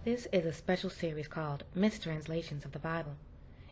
This is a special series called Mistranslations of the Bible.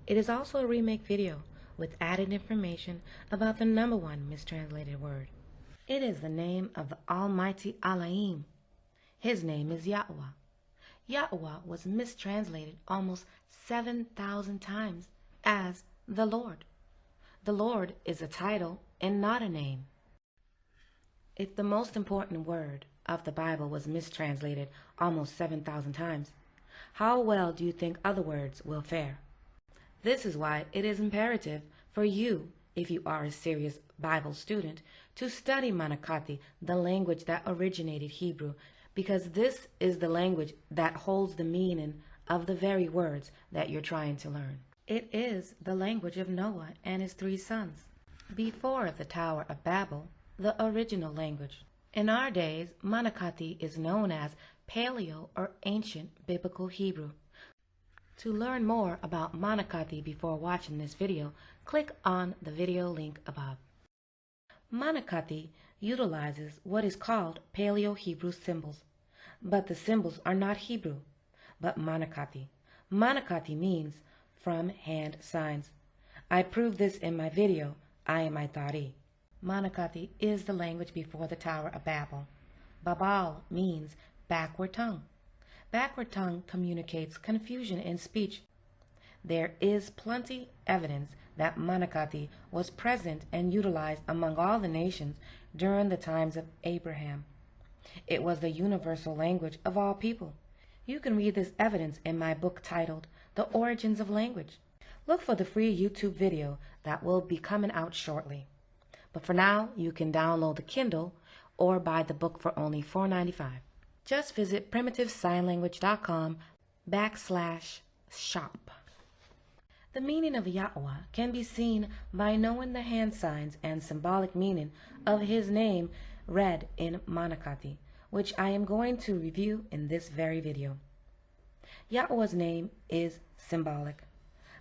It is also a remake video with added information about the number one mistranslated word. It is the name of the Almighty Elohim. His name is Yahuah. Yahuah was mistranslated almost 7,000 times as the Lord. The Lord is a title and not a name. If the most important word of the Bible was mistranslated almost 7,000 times, how well do you think other words will fare? This is why it is imperative for you, if you are a serious Bible student, to study Manakahthey, the language that originated Hebrew, because this is the language that holds the meaning of the very words that you're trying to learn. It is the language of Noah and his 3 sons. Before the Tower of Babel, the original language. In our days, Manakahthey is known as Paleo or Ancient Biblical Hebrew. To learn more about Manakahthey before watching this video, click on the video link above. Manakahthey utilizes what is called Paleo-Hebrew symbols, but the symbols are not Hebrew, but Manakahthey. Manakahthey means from hand signs. I proved this in my video, I Am 𝐼. Manakahthey is the language before the Tower of Babel. Babal means backward tongue. Backward tongue communicates confusion in speech. There is plenty evidence that Manakahthey was present and utilized among all the nations during the times of Abraham. It was the universal language of all people. You can read this evidence in my book titled The Origins of Language. Look for the free YouTube video that will be coming out shortly. But for now, you can download the Kindle or buy the book for only $4.95. Just visit primitivesignlanguage.com/shop. The meaning of Yahuah can be seen by knowing the hand signs and symbolic meaning of his name read in Manakahthey, which I am going to review in this very video. Yahuah's name is symbolic.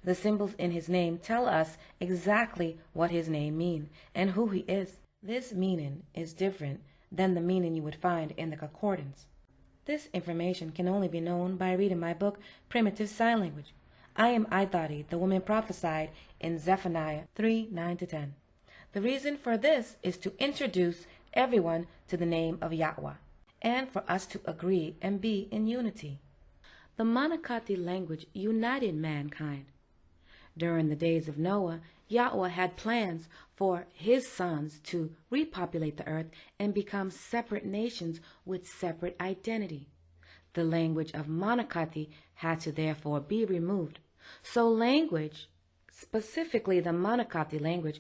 The symbols in his name tell us exactly what his name means and who he is. This meaning is different than the meaning you would find in the concordance. This information can only be known by reading my book, Primitive Sign Language. I Am 𝐼, the woman prophesied in Zephaniah 3:9-10. The reason for this is to introduce everyone to the name of Yahuah, and for us to agree and be in unity. The Manakahthey language united mankind. During the days of Noah, Yahuah had plans for his sons to repopulate the earth and become separate nations with separate identity. The language of Manakahthey had to therefore be removed. So language, specifically the Manakahthey language,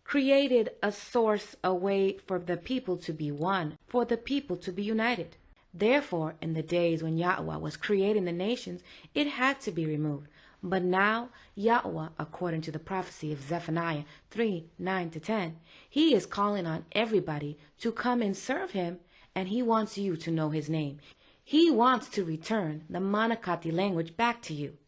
created a source, a way for the people to be one, for the people to be united. Therefore, in the days when Yahuah was creating the nations, it had to be removed. But now, Yahuah, according to the prophecy of Zephaniah 3:9-10, he is calling on everybody to come and serve him, and he wants you to know his name. He wants to return the Manakahthey language back to you.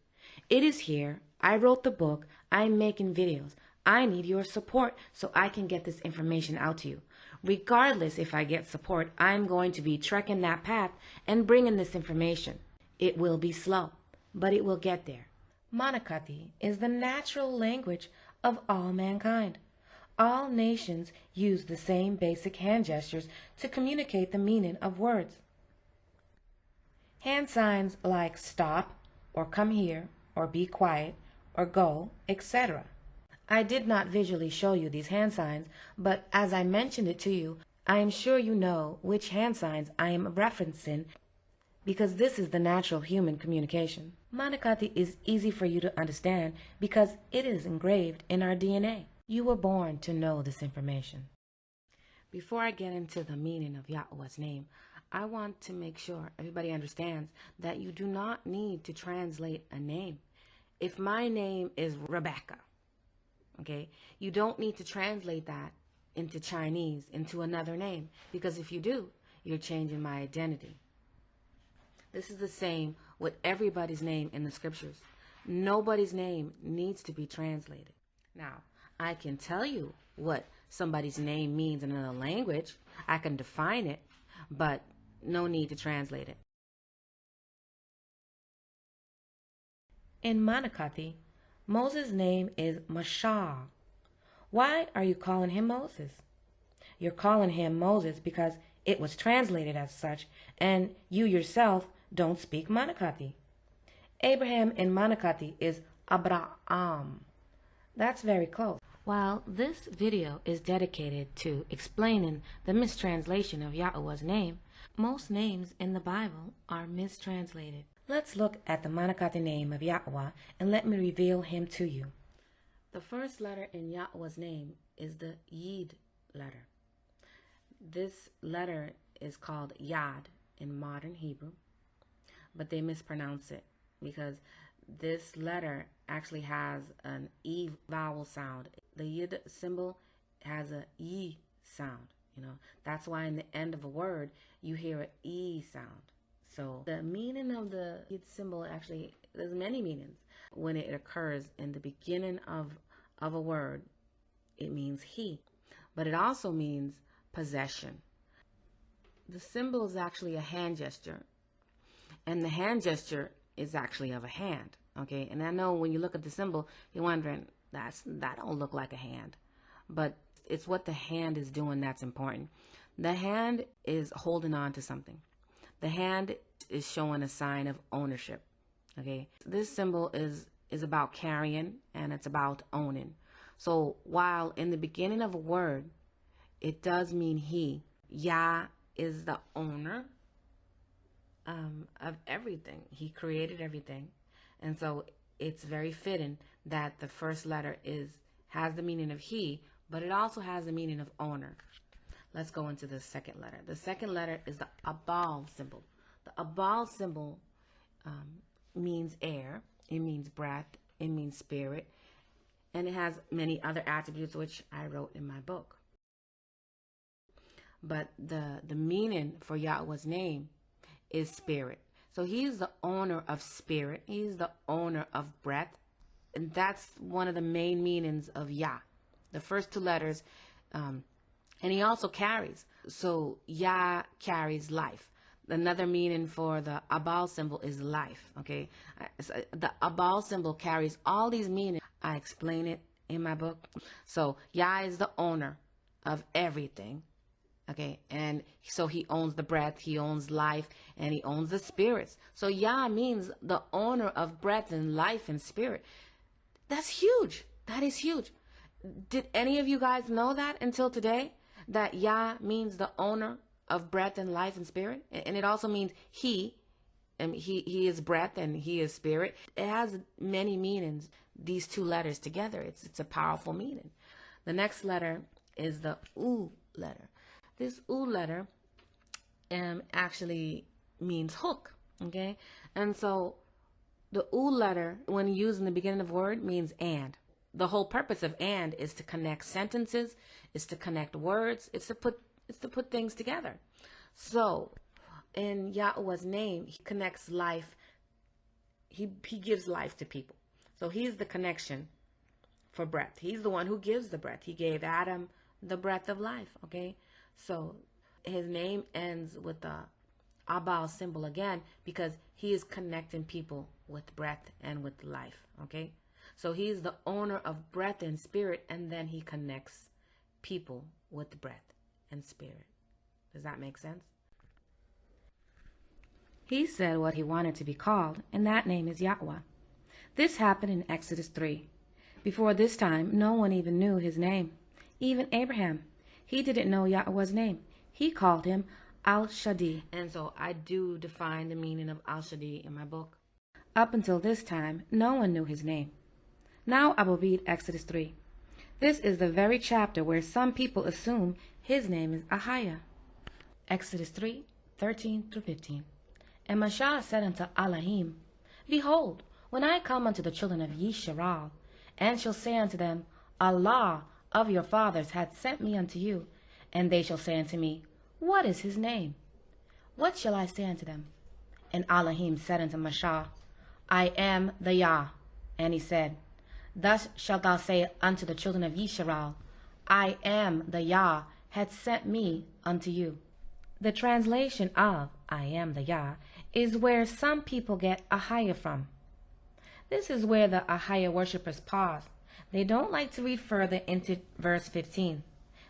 It is here. I wrote the book. I'm making videos. I need your support so I can get this information out to you. Regardless if I get support, I'm going to be trekking that path and bringing this information. It will be slow, but it will get there. Manakahthey is the natural language of all mankind. All nations use the same basic hand gestures to communicate the meaning of words. Hand signs like stop, or come here, or be quiet, or go, etc. I did not visually show you these hand signs, but as I mentioned it to you, I am sure you know which hand signs I am referencing, because this is the natural human communication. Manakahthey is easy for you to understand because it is engraved in our DNA. You were born to know this information. Before I get into the meaning of Yahuah's name, I want to make sure everybody understands that you do not need to translate a name. If my name is Rebecca, okay, you don't need to translate that into Chinese, into another name, because if you do, you're changing my identity. This is the same with everybody's name in the scriptures. Nobody's name needs to be translated. Now, I can tell you what somebody's name means in another language. I can define it, but no need to translate it. In Manakahthey, Moses' name is Mashah. Why are you calling him Moses? You're calling him Moses because it was translated as such, and you yourself don't speak Manakahthey. Abraham in Manakahthey is Abraham. That's very close. While this video is dedicated to explaining the mistranslation of Yahuah's name, most names in the Bible are mistranslated. Let's look at the Manakahthey name of Yahuah and let me reveal him to you. The first letter in Yahuah's name is the Yid letter. This letter is called Yad in modern Hebrew, but they mispronounce it because this letter actually has an E vowel sound. The Yid symbol has a E sound. That's why in the end of a word you hear an E sound. So the meaning of the Yid symbol, actually, there's many meanings. When it occurs in the beginning of a word, it means he, but it also means possession. The symbol is actually a hand gesture, and the hand gesture is actually of a hand. Okay, and I know when you look at the symbol, you're wondering, that don't look like a hand, but it's what the hand is doing that's important. The hand is holding on to something. The hand is showing a sign of ownership. Okay, this symbol is about carrying, and it's about owning. So while in the beginning of a word it does mean he, Yah is the owner of everything. He created everything, and so it's very fitting that the first letter has the meaning of he, but it also has the meaning of owner. Let's go into the second letter. The second letter is the Abal symbol. The Abal symbol means air, it means breath, it means spirit, and it has many other attributes which I wrote in my book. But the meaning for Yahuah's name is spirit. So he's the owner of spirit. He's the owner of breath. And that's one of the main meanings of Yah. The first two letters, and he also carries. So Yah carries life. Another meaning for the Abal symbol is life. Okay, the Abal symbol carries all these meanings. I explain it in my book. So Yah is the owner of everything. Okay, and so he owns the breath, he owns life, and he owns the spirits. So Yah means the owner of breath and life and spirit. That's huge. That is huge. Did any of you guys know that until today? That Yah means the owner of breath and life and spirit? And it also means he, and he is breath and he is spirit. It has many meanings, these two letters together. It's a powerful meaning. The next letter is the U letter. This U letter actually means hook, okay? And so the U letter, when used in the beginning of a word, means and. The whole purpose of and is to connect sentences, is to connect words, it's to put things together. So in Yahuah's name, he connects life. He gives life to people. So he's the connection for breath. He's the one who gives the breath. He gave Adam the breath of life, okay? So his name ends with the Abal symbol again because he is connecting people with breath and with life, okay? So he's the owner of breath and spirit, and then he connects people with breath and spirit. Does that make sense? He said what he wanted to be called, and that name is Yahuah. This happened in Exodus 3. Before this time, no one even knew his name. Even Abraham. He didn't know Yahuah's name. He called him Al-Shaddai. And so I do define the meaning of Al-Shaddai in my book. Up until this time, no one knew his name. Now I will read Exodus 3. This is the very chapter where some people assume his name is Ahayah. Exodus 3:13-15. And Mashah said unto Elohim, Behold, when I come unto the children of Yisrael, and shall say unto them, Allah of your fathers hath sent me unto you, and they shall say unto me, What is his name? What shall I say unto them? And Elohim said unto Mashah, I am the Yah. And he said, Thus shalt thou say unto the children of Yisrael, I am the Yah hath sent me unto you. The translation of I am the Yah is where some people get Ahayah from. This is where the Ahayah worshippers pause. They don't like to read further into verse 15.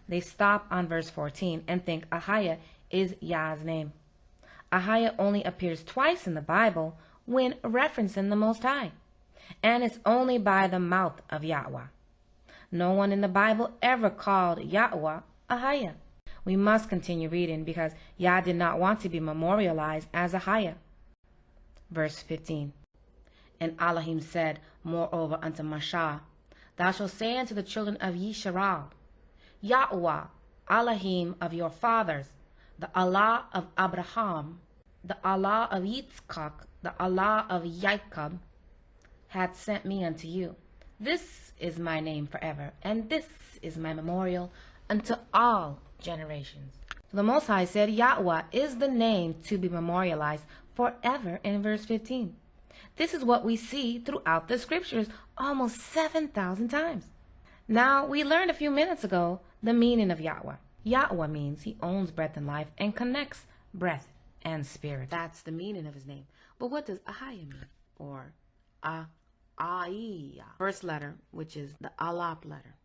They stop on verse 14 and think Ahayah is Yah's name. Ahayah only appears twice in the Bible when referencing the Most High, and it's only by the mouth of Yahuah. No one in the Bible ever called Yahuah Ahayah. We must continue reading because Yah did not want to be memorialized as Ahayah. Verse 15. And Elohim said moreover unto Mashah, Thou shalt say unto the children of Yisrael, Yahuah, Elohim of your fathers, the Allah of Abraham, the Allah of Yitzchak, the Allah of Jacob, hath sent me unto you. This is my name forever, and this is my memorial unto all generations. The Most High said Yahuah is the name to be memorialized forever in verse 15. This is what we see throughout the scriptures almost 7,000 times. Now, we learned a few minutes ago the meaning of Yahuah. Yahuah means he owns breath and life and connects breath and spirit. That's the meaning of his name. But what does Ahayah mean? Or Ahayah. First letter, which is the Alap letter.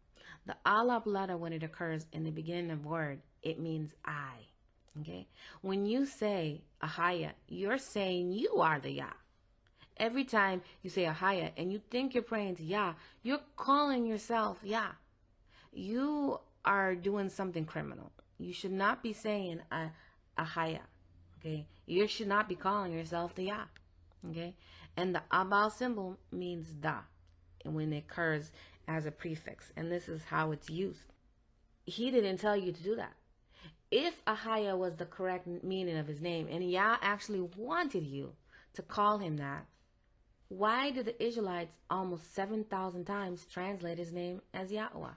The Alap letter, when it occurs in the beginning of word, it means I. Okay? When you say Ahayah, you're saying you are the Yah. Every time you say Ahayah and you think you're praying to Yah, you're calling yourself Yah. You are doing something criminal. You should not be saying Ahayah. Okay? You should not be calling yourself the Yah. Okay? And the Abal symbol means Da, and when it occurs as a prefix, and this is how it's used. He didn't tell you to do that. If Ahayah was the correct meaning of his name, and Yah actually wanted you to call him that, why did the Israelites almost 7,000 times translate his name as Yahuah?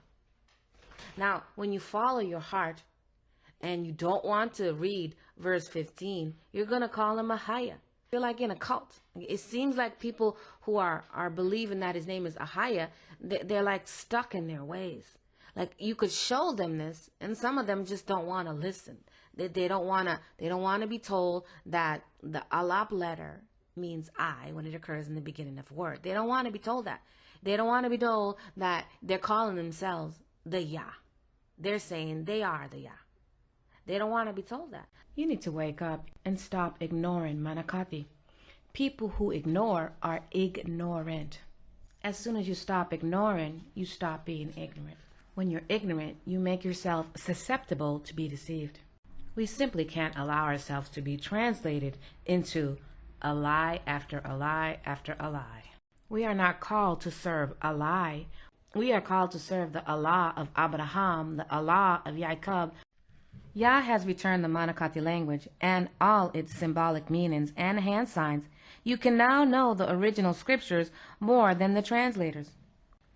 Now, when you follow your heart and you don't want to read verse 15, you're going to call him Ahayah. You're like in a cult. It seems like people who are believing that his name is Ahayah, they're like stuck in their ways. Like you could show them this, and some of them just don't want to listen. They don't want to be told that the Alap letter means I when it occurs in the beginning of a word. They don't want to be told that. They don't want to be told that they're calling themselves the Yah. They're saying they are the Yah. They don't want to be told that. You need to wake up and stop ignoring Manakahthey. People who ignore are ignorant. As soon as you stop ignoring, you stop being ignorant. When you're ignorant, you make yourself susceptible to be deceived. We simply can't allow ourselves to be translated into a lie after a lie after a lie. We are not called to serve a lie. We are called to serve the Allah of Abraham, the Allah of Jacob. Yah has returned the Manakahthey language and all its symbolic meanings and hand signs. You can now know the original scriptures more than the translators.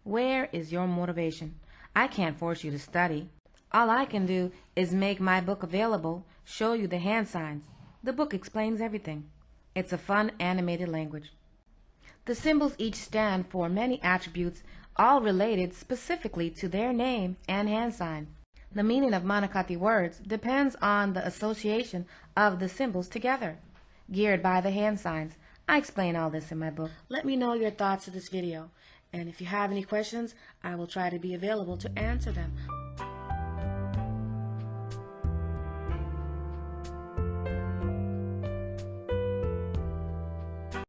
Where is your motivation? I can't force you to study. All I can do is make my book available, show you the hand signs. The book explains everything. It's a fun, animated language. The symbols each stand for many attributes, all related specifically to their name and hand sign. The meaning of Manakahthey words depends on the association of the symbols together, geared by the hand signs. I explain all this in my book. Let me know your thoughts of this video, and if you have any questions, I will try to be available to answer them.